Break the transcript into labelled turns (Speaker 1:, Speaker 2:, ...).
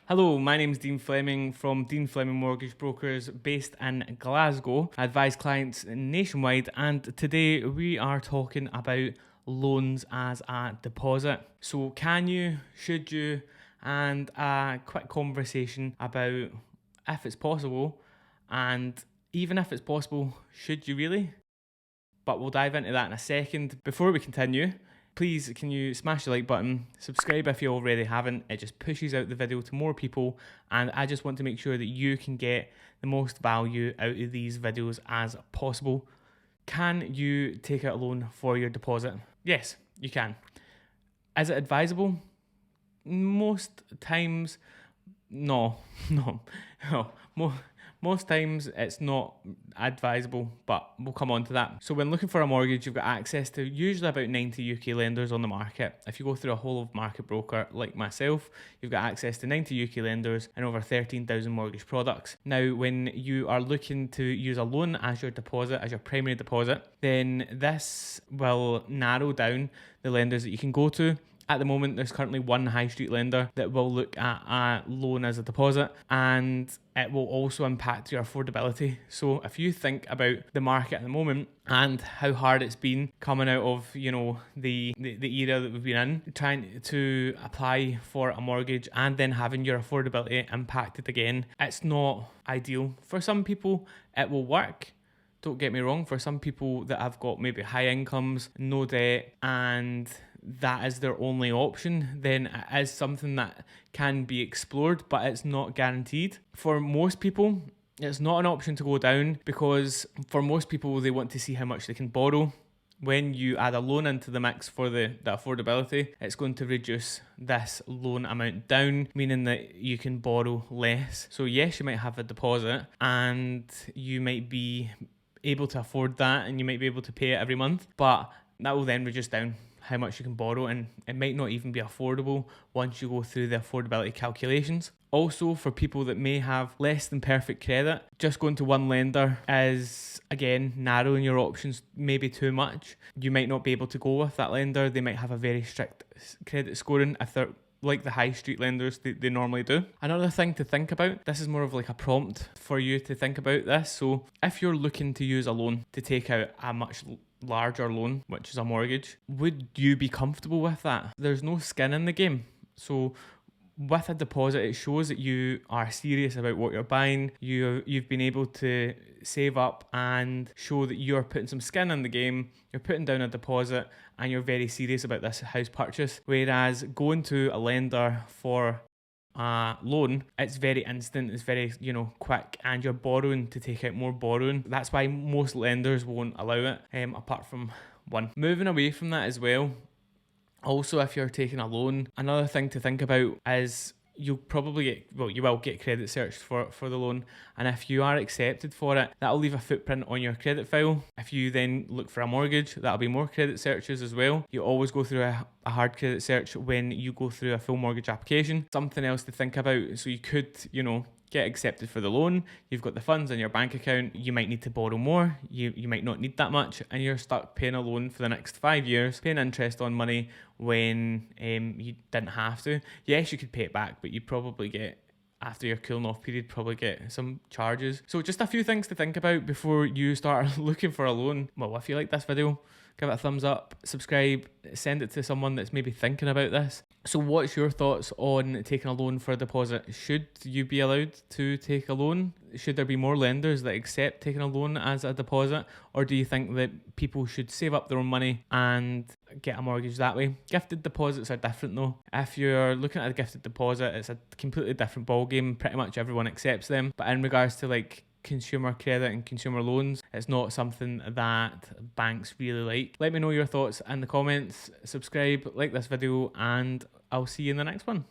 Speaker 1: Hello, my name is Dean Fleming from Dean Fleming Mortgage Brokers based in Glasgow. I advise clients nationwide, and today we are talking about loans as a deposit. So can you, should you, and a quick conversation about if it's possible, and even if it's possible, should you really? But we'll dive into that in a second. Before we continue, please can you smash the like button, subscribe if you already haven't. It just pushes out the video to more people, and I just want to make sure that you can get the most value out of these videos as possible. Can you take out a loan for your deposit? Yes, you can. Is it advisable? Most times, no. Most times it's not advisable, but we'll come on to that. So when looking for a mortgage, you've got access to usually about 90 UK lenders on the market. If you go through a whole of market broker like myself, you've got access to 90 UK lenders and over 13,000 mortgage products. Now, when you are looking to use a loan as your deposit, as your primary deposit, then this will narrow down the lenders that you can go to. At the moment, there's currently one high street lender that will look at a loan as a deposit, and it will also impact your affordability. So if you think about the market at the moment and how hard it's been coming out of, the era that we've been in, trying to apply for a mortgage and then having your affordability impacted again, it's not ideal. For some people, it will work. Don't get me wrong, for some people that have got maybe high incomes, no debt, and that is their only option, then it is something that can be explored, but it's not guaranteed. For most people, it's not an option to go down, because for most people, they want to see how much they can borrow. When you add a loan into the mix for the affordability, it's going to reduce this loan amount down, meaning that you can borrow less. So yes, you might have a deposit and you might be able to afford that and you might be able to pay it every month, but that will then reduce down how much you can borrow, and it might not even be affordable once you go through the affordability calculations. Also, for people that may have less than perfect credit, just going to one lender is, again, narrowing your options maybe too much. You might not be able to go with that lender. They might have a very strict credit scoring if they're like the high street lenders they normally do. Another thing to think about, this is more of like a prompt for you to think about this. So if you're looking to use a loan to take out a much larger loan, which is a mortgage, would you be comfortable with that? There's no skin in the game. So with a deposit, it shows that you are serious about what you're buying. You've been able to save up and show that you're putting some skin in the game. You're putting down a deposit and you're very serious about this house purchase. Whereas going to a lender for a loan, it's very instant, it's very quick, and you're borrowing to take out more borrowing. That's why most lenders won't allow it, apart from one. Moving away from that as well, also if you're taking a loan, another thing to think about is you will get credit searched for the loan, and if you are accepted for it, that'll leave a footprint on your credit file. If you then look for a mortgage, that'll be more credit searches as well. You always go through a hard credit search when you go through a full mortgage application. Something else to think about, so you could get accepted for the loan, you've got the funds in your bank account, you might need to borrow more, you might not need that much, and you're stuck paying a loan for the next 5 years, paying interest on money when you didn't have to. Yes, you could pay it back, but you'd probably get, after your cooling off period, probably get some charges. So just a few things to think about before you start looking for a loan. Well, if you like this video, give it a thumbs up, subscribe, send it to someone that's maybe thinking about this. So what's your thoughts on taking a loan for a deposit? Should you be allowed to take a loan? Should there be more lenders that accept taking a loan as a deposit? Or do you think that people should save up their own money and get a mortgage that way? Gifted deposits are different though. If you're looking at a gifted deposit, it's a completely different ballgame. Pretty much everyone accepts them. But in regards to like consumer credit and consumer loans, it's not something that banks really like. Let me know your thoughts in the comments, subscribe, like this video, and I'll see you in the next one.